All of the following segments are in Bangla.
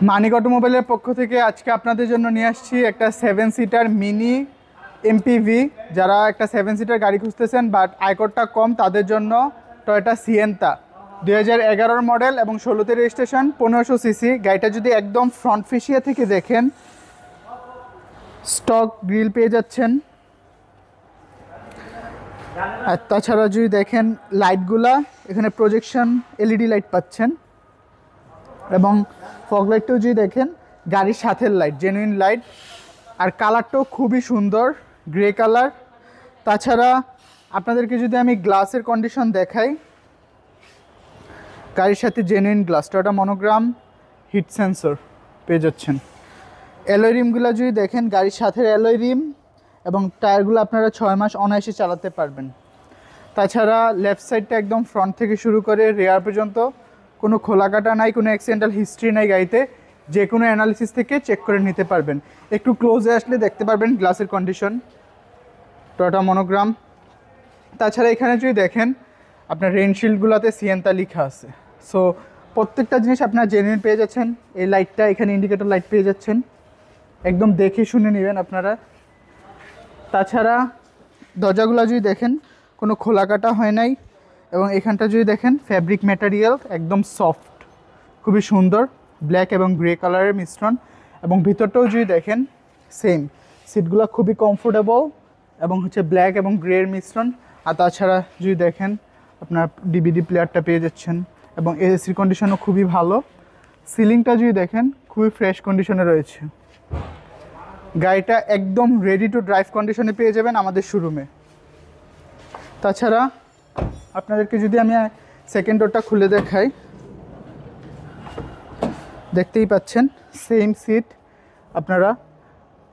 মানিক অটোমোবাইলের পক্ষ থেকে আজকে আপনাদের জন্য নিয়ে আসছি একটা 7 সিটার মিনি এমপিভি। যারা একটা 7 সিটার গাড়ি খুঁজতেছেন বাট আয়করটা কম, তাদের জন্য টয়োটা সিয়েন্তা 2011 মডেল এবং 16তে রেজিস্ট্রেশন, 1500 সিসি। গাড়িটা যদি একদম ফ্রন্ট ফেসিয়া থেকে দেখেন, স্টক গ্রিল পেয়ে যাচ্ছেন। আর তাছাড়া যদি দেখেন লাইটগুলা, এখানে প্রজেকশন এলইডি লাইট পাচ্ছেন এবং ফগ লাইটটাও যদি দেখেন গাড়ির সাথে লাইট, জেনুইন লাইট। আর কালারটাও খুবই সুন্দর, গ্রে কালার। তাছাড়া আপনাদেরকে যদি আমি গ্লাসের কন্ডিশন দেখাই, গাড়ির সাথে genuine glass, Toyota monogram, heat sensor পেয়ে যাচ্ছেন। অ্যালয় রিমগুলো যদি দেখেন, গাড়ির সাথে অ্যালয় রিম এবং টায়ারগুলো আপনারা 6 মাস অনায়াসে চালাতে পারবেন। তাছাড়া লেফট সাইডটা একদম ফ্রন্ট থেকে শুরু করে রেয়ার পর্যন্ত কোনো খোলাকাটা নাই, কোনো অ্যাক্সিডেন্টাল হিস্ট্রি নাই গাড়িতে। যে কোনো অ্যানালিসিস থেকে চেক করে নিতে পারবেন। একটু ক্লোজে আসলে দেখতে পারবেন গ্লাসের কন্ডিশন, টয়োটা মনোগ্রাম। তাছাড়া এখানে যদি দেখেন, আপনার রেইনশিল্ডগুলোতে সিয়েন্তা লেখা আছে। সো প্রত্যেকটা জিনিস আপনার জেনুইন পেয়ে যাচ্ছেন। এই লাইটটা, এখানে ইন্ডিকেটর লাইট পেয়ে যাচ্ছেন, একদম দেখে শুনে নেবেন আপনারা। তাছাড়া দরজাগুলো যদি দেখেন, কোনো খোলাকাটা হয় নাই এবং এখানটা যদি দেখেন ফ্যাব্রিক ম্যাটেরিয়াল একদম সফট, খুবই সুন্দর, ব্ল্যাক এবং গ্রে কালারের মিশ্রণ। এবং ভিতরটাও যদি দেখেন সেম, সিটগুলো খুবই কমফোর্টেবল এবং হচ্ছে ব্ল্যাক এবং গ্রের মিশ্রণ। আর তাছাড়া যদি দেখেন আপনার ডিভিডি প্লেয়ারটা পেয়ে যাচ্ছেন এবং এসির কন্ডিশনও খুবই ভালো। সিলিংটা যদি দেখেন খুবই ফ্রেশ কন্ডিশনে রয়েছে। গাড়িটা একদম রেডি টু ড্রাইভ কন্ডিশনে পেয়ে যাবেন আমাদের শোরুমে। তাছাড়া আপনাদেরকে যদি আমি সেকেন্ড ডোরটা খুলে দেখাই, দেখতেই পাচ্ছেন সেম সিট, আপনারা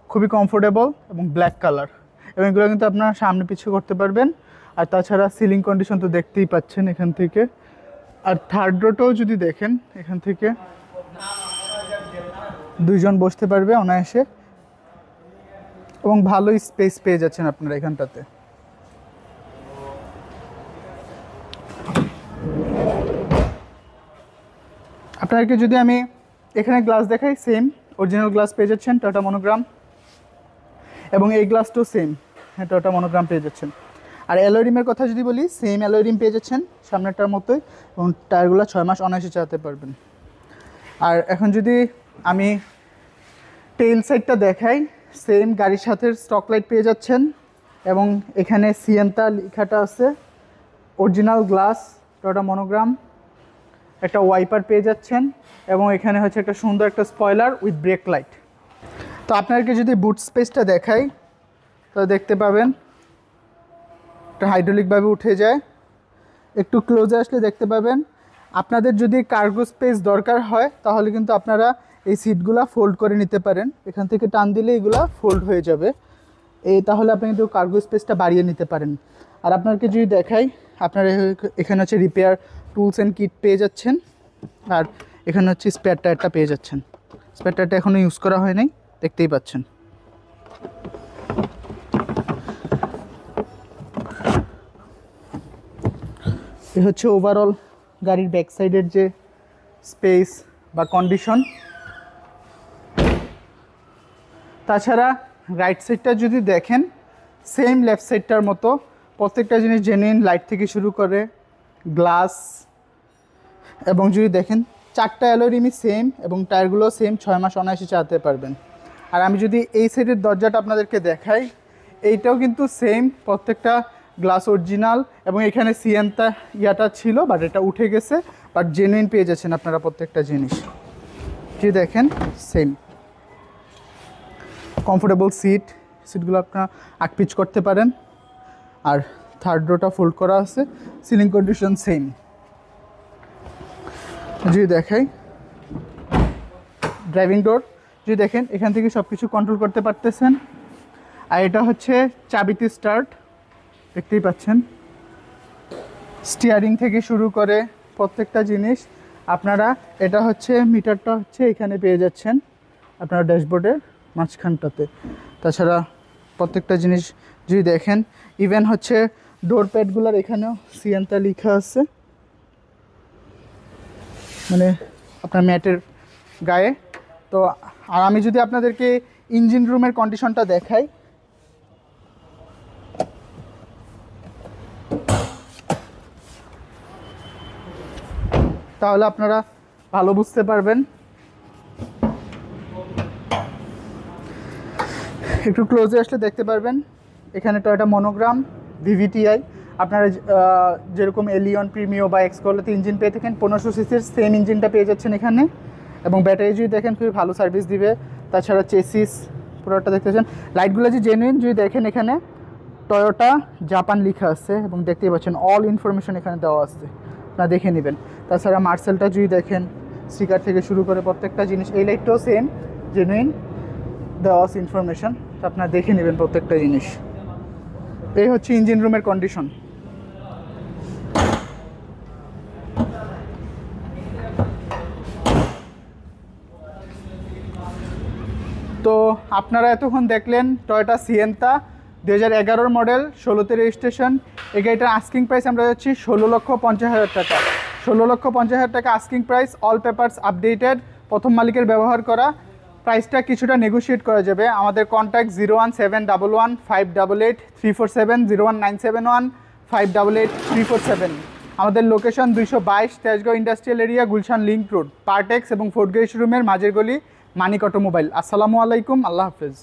খুবই কমফোর্টেবল এবং ব্ল্যাক কালার, এবং এগুলো কিন্তু আপনারা সামনে পিছু করতে পারবেন। আর তাছাড়া সিলিং কন্ডিশন তো দেখতেই পাচ্ছেন এখান থেকে। আর থার্ড রোটাও যদি দেখেন, এখান থেকে 2 জন বসতে পারবে অনায়াসে এবং ভালোই স্পেস পেয়ে যাচ্ছেন আপনারা এখানটাতে। আপনাদেরকে যদি আমি এখানে গ্লাস দেখাই, সেম অরিজিনাল গ্লাস পেয়ে যাচ্ছেন টয়োটা মনোগ্রাম, এবং এই গ্লাসটাও সেম, হ্যাঁ টয়োটা মনোগ্রাম পেয়ে যাচ্ছেন। আর অ্যালয় রিমের কথা যদি বলি, সেম অ্যালয় রিম পেয়ে যাচ্ছেন সামনেরটার মতোই, এবং টায়ারগুলো 6 মাস অনায়াসে চালাতে পারবেন। আর এখন যদি আমি টেইল সাইডটা দেখাই, সেম গাড়ির সাথে স্টক লাইট পেয়ে যাচ্ছেন এবং এখানে সিয়েন্তা লেখাটা আছে, অরিজিনাল গ্লাস, টয়োটা মনোগ্রাম, একটা ওয়াইপার পেয়ে যাচ্ছেন এবং এখানে হচ্ছে একটা সুন্দর একটা স্পয়লার উইথ ব্রেক লাইট। তো আপনাদেরকে যদি বুট স্পেসটা দেখাই, তো দেখতে পাবেন এটা হাইড্রোলিকভাবে উঠে যায়। একটু ক্লোজে আসলে দেখতে পাবেন, আপনাদের যদি কার্গো স্পেস দরকার হয় তাহলে কিন্তু আপনারা এই সিটগুলা ফোল্ড করে নিতে পারেন। এখান থেকে টান দিলে এগুলা ফোল্ড হয়ে যাবে, তাহলে আপনি কিন্তু কার্গো স্পেসটা বাড়িয়ে নিতে পারেন। আর আপনাকে যদি দেখাই, আপনারা এখানে হচ্ছে রিপেয়ার টুলস অ্যান্ড কিট পেয়ে যাচ্ছেন। আর এখানে হচ্ছে স্পেয়ার টায়ারটা পেয়ে যাচ্ছেন। স্পেয়ার টায়ারটা এখনও ইউজ করা হয় নাই, দেখতেই পাচ্ছেন। এ হচ্ছে ওভারঅল গাড়ির ব্যাক সাইডের যে স্পেস বা কন্ডিশন। তাছাড়া রাইট সাইডটা যদি দেখেন, সেম লেফট সাইডটার মতো, প্রত্যেকটা জিনিস জেনুইন, লাইট থেকে শুরু করে গ্লাস। এবং যদি দেখেন 4টা অ্যালয় রিমই সেম এবং টায়ারগুলো সেম, 6 মাস অনায়াসে চালাতে পারবেন। আর আমি যদি এই সাইডের দরজাটা আপনাদেরকে দেখাই, এইটাও কিন্তু সেম, প্রত্যেকটা গ্লাস অরিজিনাল এবং এখানে সিয়েন্তা ইয়াটা ছিল বাট এটা উঠে গেছে, বাট জেনুইন পেয়ে যাচ্ছেন আপনারা প্রত্যেকটা জিনিস। যদি দেখেন সেম কমফোর্টেবল সিটগুলো আপনারা আকপিচ করতে পারেন। আর থার্ড রোটা ফোল্ড করা আছে, সিলিং কন্ডিশন সেম। যদি দেখাই ড্রাইভিং ডোর, যদি দেখেন এখান থেকে সব কিছু কন্ট্রোল করতে পারতেছেন। আর এটা হচ্ছে চাবিতে স্টার্ট, দেখতেই পাচ্ছেন। স্টিয়ারিং থেকে শুরু করে প্রত্যেকটা জিনিস আপনারা, এটা হচ্ছে মিটারটা হচ্ছে এখানে পেয়ে যাচ্ছেন আপনারা ড্যাশবোর্ডের মাঝখানটাতে। তাছাড়া প্রত্যেকটা জিনিস যদি দেখেন, ইভেন হচ্ছে ডোর প্যাডগুলোর এখানেও সিয়েন্তা লেখা আছে, মানে আপনার ম্যাটের গায়ে তো আর আমি যদি আপনাদেরকে ইঞ্জিন রুমের কন্ডিশনটা দেখাই, তাহলে আপনারা ভালো বুঝতে পারবেন। একটু ক্লোজে আসলে দেখতে পারবেন এখানে টয়োটা মনোগ্রাম ভিভিটিআই। আপনারা যেরকম এলিয়ন, প্রিমিও বা এক্সকোলাতে ইঞ্জিন পেয়ে থাকেন, 1500 সিসির সেম ইঞ্জিনটা পেয়ে যাচ্ছেন এখানে। এবং ব্যাটারি যদি দেখেন খুবই ভালো সার্ভিস দিবে। তাছাড়া চেসিস পুরোটা দেখতে পাচ্ছেন, লাইটগুলো যে জেনুইন যদি দেখেন, এখানে টয়োটা জাপান লেখা আছে এবং দেখতেই পাচ্ছেন অল ইনফরমেশন এখানে দেওয়া আছে, আপনারা দেখে নেবেন। তাছাড়া মার্সেলটা যদি দেখেন, স্টিকার থেকে শুরু করে প্রত্যেকটা জিনিস, এই লাইটটাও সেম জেনুইন দেওয়া আছে ইনফরমেশন, তো আপনারা দেখে নেবেন প্রত্যেকটা জিনিস। এই হচ্ছে ইঞ্জিন রুমের কন্ডিশন। তো আপনারা এতক্ষণ দেখলেন টয়োটা সিয়েন্তা 2011 মডেল, 16তে রেজিস্ট্রেশন। এই গাড়িটার আস্কিং প্রাইস আমরা যাচ্ছি 16,50,000 টাকা। 16,50,000 টাকা asking price, all papers updated, প্রথম মালিকের ব্যবহার করা। প্রাইসটা কিছুটা নেগোশিয়েট করা যাবে। আমাদের কন্ট্যাক্ট 01711588347, 01971588347। আমাদের location 222 Tejgaon industrial area, Gulshan link road, Partex এবং ফোর্ট গেট শোরুমের মাঝের গলি, মানিক অটোমোবাইল। আসসালামু আলাইকুম, আল্লাহ হাফেজ।